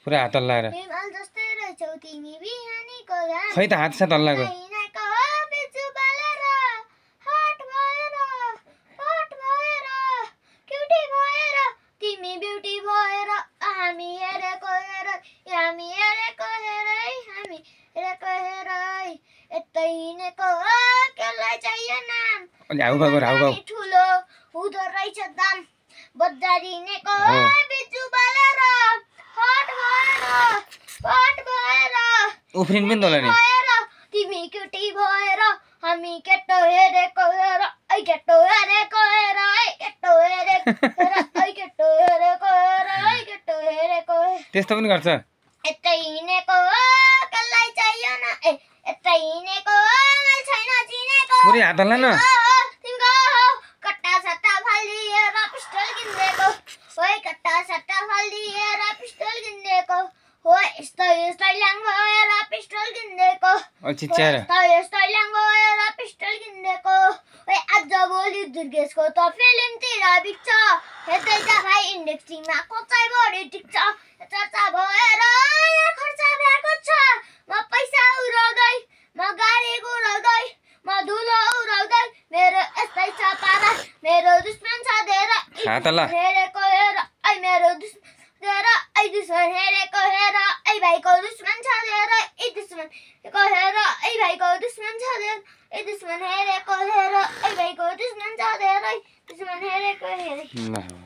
पुरा हात हल्लाएर खै त हात साथ हल्लाएको ठुलो हुँदो रहेछ दाम बजारिनेको बिजु बालेर हट भएर उफ्रिन पनि तल नि तिमी केटी भएर हामी केटो हेरेको हेर ऐ केटो हेरेको हेर ऐ केटो हेरेको हेरेको त्यस्तो पनि गर्छ यतै हिँडेको कसलाई चाहियो न यतै हिँडेको मलाई छैन चिनेको पुरै हात हल्ला न तिम्रो कट्टा सट्टा फालिएर पिस्टल किन्देको ओइ कट्टा सट्टा फालिएर पिस्टल किन्देको ओइ यस्तै ल्याङ भएर पिस्टल किन्देको चिच्याएर यस्तै ल्याङ भएर पिस्टल किन्देको ओइ आज भोलि दुर्गेशको त फिल्मतिर बिक्छ हेर्दै जा भाइ इन्डेक्सिङमा कोचाइ बढी टिक्छ चर्चा भएर खर्च भएको छ म पैसा उडाउँदै म गाडी गुडाउँदै म धुलो उडाउँदै मेरो यस्तै छ पारा मेरो दुश्मन छ धेरै हेरेको हेर ऐ मेरो दुश्मन हेर ऐ दुश्मन हेरेको हेर ऐ भाइको दुश्मन छ धेरै ऐ दुश्मनको हेर ऐ भाइको दुश्मन छ धेरै ऐ दुश्मन हेरेको हेर ऐ भाइको दुश्मन छ धेरै दुश्मन हेरेको हेर